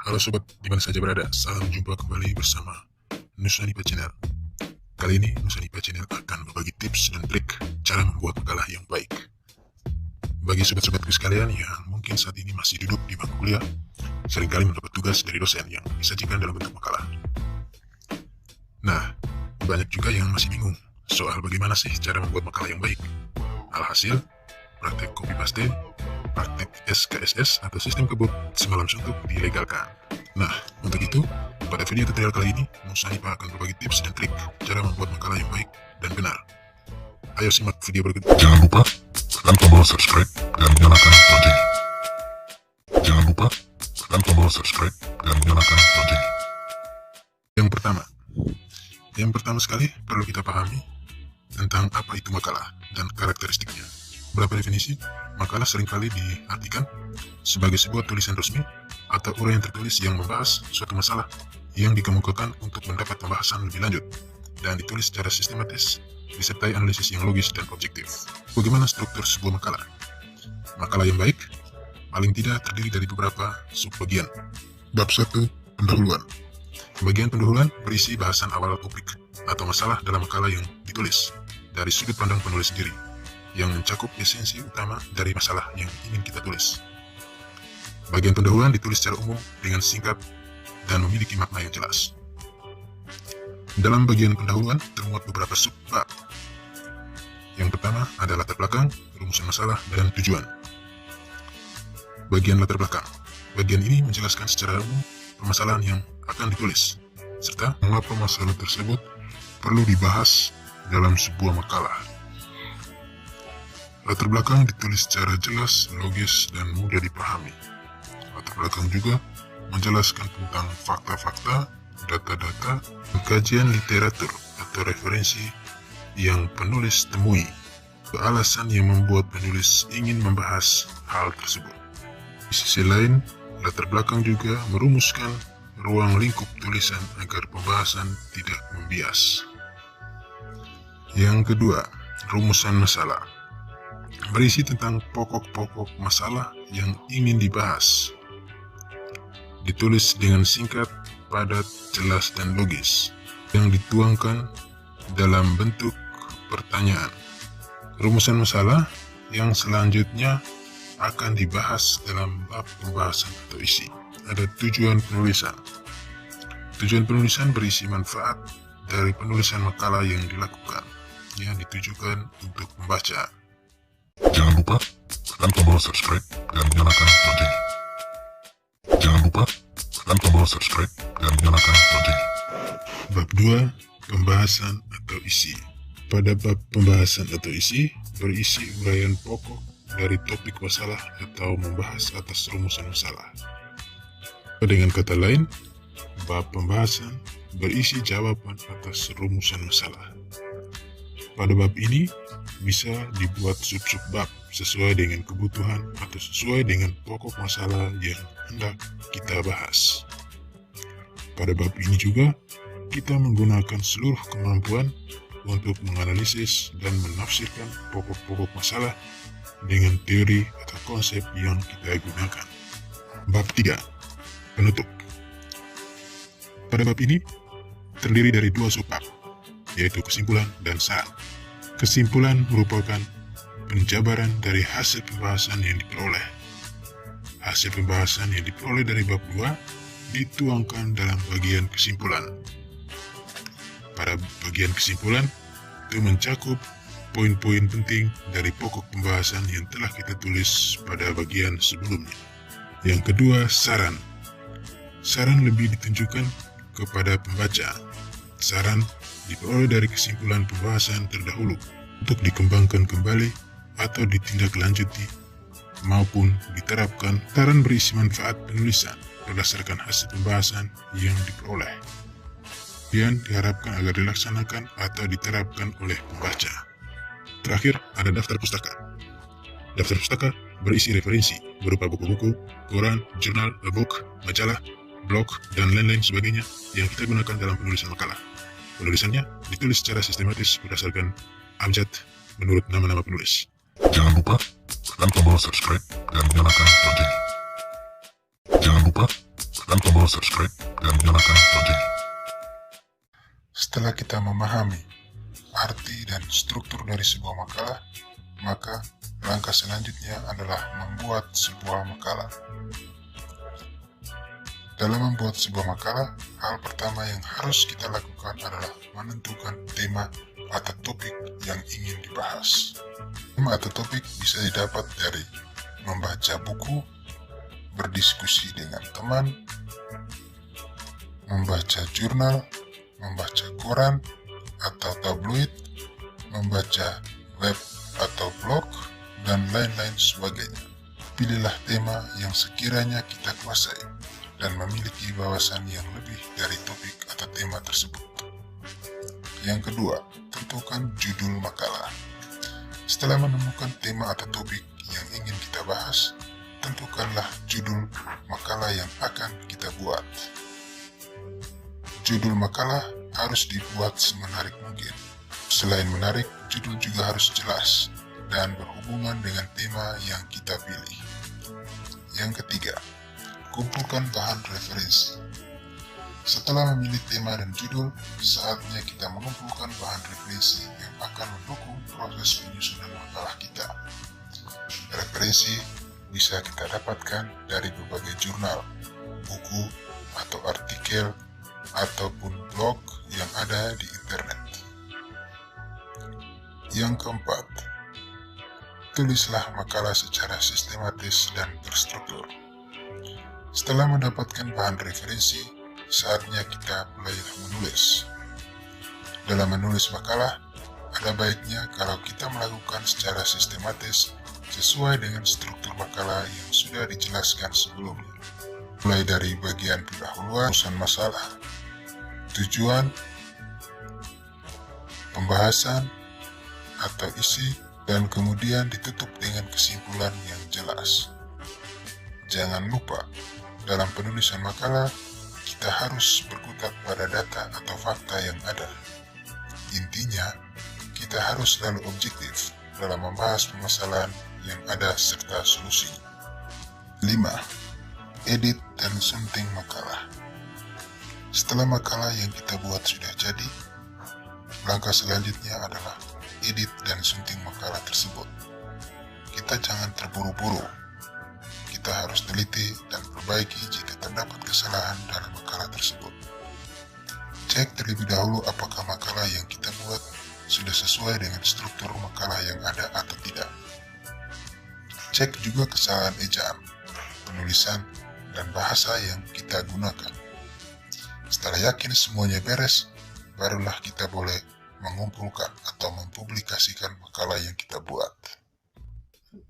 Halo sobat, di mana saja berada, salam jumpa kembali bersama Nusanipa Channel. Kali ini Nusanipa Channel akan berbagi tips dan trik cara membuat makalah yang baik. Bagi sobat-sobatku sekalian yang mungkin saat ini masih duduk di bangku kuliah, seringkali mendapat tugas dari dosen yang disajikan dalam bentuk makalah. Nah, banyak juga yang masih bingung soal bagaimana sih cara membuat makalah yang baik. Alhasil, praktek copy paste, praktek SKSS atau sistem kebut semalam suntuk dilegalkan. Nah, untuk itu, pada video tutorial kali ini, Nusanipa akan berbagi tips dan trik cara membuat makalah yang baik dan benar. Ayo simak video berikut. Jangan lupa tekan tombol subscribe dan nyalakan lonceng. Jangan lupa tekan tombol subscribe dan nyalakan lonceng. Yang pertama sekali perlu kita pahami tentang apa itu makalah dan karakteristiknya. Beberapa definisi, makalah seringkali diartikan sebagai sebuah tulisan resmi atau uraian tertulis yang membahas suatu masalah yang dikemukakan untuk mendapat pembahasan lebih lanjut dan ditulis secara sistematis, disertai analisis yang logis dan objektif. Bagaimana struktur sebuah makalah? Makalah yang baik paling tidak terdiri dari beberapa subbagian. Bab 1, pendahuluan. Bagian pendahuluan berisi bahasan awal topik atau masalah dalam makalah yang ditulis dari sudut pandang penulis sendiri, yang mencakup esensi utama dari masalah yang ingin kita tulis. Bagian pendahuluan ditulis secara umum dengan singkat dan memiliki makna yang jelas. Dalam bagian pendahuluan termuat beberapa subbab. Yang pertama ada latar belakang, rumusan masalah, dan tujuan. Bagian latar belakang. Bagian ini menjelaskan secara umum permasalahan yang akan ditulis, serta mengapa masalah tersebut perlu dibahas dalam sebuah makalah. Latar belakang ditulis secara jelas, logis, dan mudah dipahami. Latar belakang juga menjelaskan tentang fakta-fakta, data-data, kajian literatur atau referensi yang penulis temui, alasan yang membuat penulis ingin membahas hal tersebut. Di sisi lain, latar belakang juga merumuskan ruang lingkup tulisan agar pembahasan tidak membias. Yang kedua, rumusan masalah. Berisi tentang pokok-pokok masalah yang ingin dibahas. Ditulis dengan singkat, padat, jelas, dan logis, yang dituangkan dalam bentuk pertanyaan. Rumusan masalah yang selanjutnya akan dibahas dalam bab pembahasan atau isi. Ada tujuan penulisan. Tujuan penulisan berisi manfaat dari penulisan makalah yang dilakukan, yang ditujukan untuk membaca. Jangan lupa tekan tombol subscribe dan nyalakan lonceng. Jangan lupa tekan tombol subscribe dan nyalakan lonceng. Bab 2, pembahasan atau isi. Pada bab pembahasan atau isi berisi uraian pokok dari topik masalah atau membahas atas rumusan masalah. Dengan kata lain, bab pembahasan berisi jawaban atas rumusan masalah. Pada bab ini bisa dibuat sub-sub bab sesuai dengan kebutuhan atau sesuai dengan pokok masalah yang hendak kita bahas. Pada bab ini juga kita menggunakan seluruh kemampuan untuk menganalisis dan menafsirkan pokok-pokok masalah dengan teori atau konsep yang kita gunakan. Bab 3, penutup. Pada bab ini terdiri dari 2 subbab, yaitu kesimpulan dan saran. Kesimpulan merupakan penjabaran dari hasil pembahasan yang diperoleh. Hasil pembahasan yang diperoleh dari bab 2 dituangkan dalam bagian kesimpulan. Pada bagian kesimpulan itu mencakup poin-poin penting dari pokok pembahasan yang telah kita tulis pada bagian sebelumnya. Yang kedua, saran. Saran lebih ditunjukkan kepada pembaca. Saran diperoleh dari kesimpulan pembahasan terdahulu untuk dikembangkan kembali atau ditindaklanjuti maupun diterapkan. Saran berisi manfaat penulisan berdasarkan hasil pembahasan yang diperoleh dan diharapkan agar dilaksanakan atau diterapkan oleh pembaca. Terakhir, ada daftar pustaka. Daftar pustaka berisi referensi berupa buku-buku, koran, jurnal, e-book, majalah, blog, dan lain-lain sebagainya yang kita gunakan dalam penulisan makalah. Penulisannya ditulis secara sistematis berdasarkan abjad menurut nama-nama penulis. Jangan lupa tekan tombol subscribe dan nyalakan lonceng. Jangan lupa tekan tombol subscribe dan nyalakan lonceng. Setelah kita memahami arti dan struktur dari sebuah makalah, maka langkah selanjutnya adalah membuat sebuah makalah. Dalam membuat sebuah makalah, hal pertama yang harus kita lakukan adalah menentukan tema atau topik yang ingin dibahas. Tema atau topik bisa didapat dari membaca buku, berdiskusi dengan teman, membaca jurnal, membaca koran atau tabloid, membaca web atau blog, dan lain-lain sebagainya. Pilihlah tema yang sekiranya kita kuasai dan memiliki wawasan yang lebih dari topik atau tema tersebut. Yang kedua, tentukan judul makalah. Setelah menemukan tema atau topik yang ingin kita bahas, tentukanlah judul makalah yang akan kita buat. Judul makalah harus dibuat semenarik mungkin. Selain menarik, judul juga harus jelas dan berhubungan dengan tema yang kita pilih. Yang ketiga, kumpulkan bahan referensi. Setelah memilih tema dan judul, saatnya kita mengumpulkan bahan referensi yang akan mendukung proses penyusunan makalah kita. Referensi bisa kita dapatkan dari berbagai jurnal, buku, atau artikel, ataupun blog yang ada di internet. Yang keempat, tulislah makalah secara sistematis dan terstruktur. Setelah mendapatkan bahan referensi, saatnya kita mulai menulis. Dalam menulis makalah, ada baiknya kalau kita melakukan secara sistematis sesuai dengan struktur makalah yang sudah dijelaskan sebelumnya. Mulai dari bagian pendahuluan, urusan masalah, tujuan, pembahasan, atau isi, dan kemudian ditutup dengan kesimpulan yang jelas. Jangan lupa, dalam penulisan makalah, kita harus berkutat pada data atau fakta yang ada. Intinya, kita harus selalu objektif dalam membahas permasalahan yang ada serta solusi. 5. Edit dan sunting makalah. Setelah makalah yang kita buat sudah jadi, langkah selanjutnya adalah edit dan sunting makalah tersebut. Kita jangan terburu-buru. Kita harus teliti dan perbaiki jika terdapat kesalahan dalam makalah tersebut. Cek terlebih dahulu apakah makalah yang kita buat sudah sesuai dengan struktur makalah yang ada atau tidak. Cek juga kesalahan ejaan, penulisan, dan bahasa yang kita gunakan. Setelah yakin semuanya beres, barulah kita boleh mengumpulkan atau mempublikasikan makalah yang kita buat.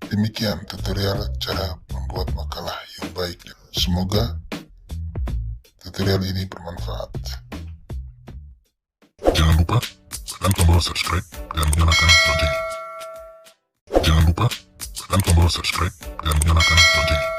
Demikian tutorial cara membuat makalah yang baik. Semoga tutorial ini bermanfaat. Jangan lupa tekan tombol subscribe dan nyalakan lonceng. Jangan lupa tekan tombol subscribe dan nyalakan lonceng.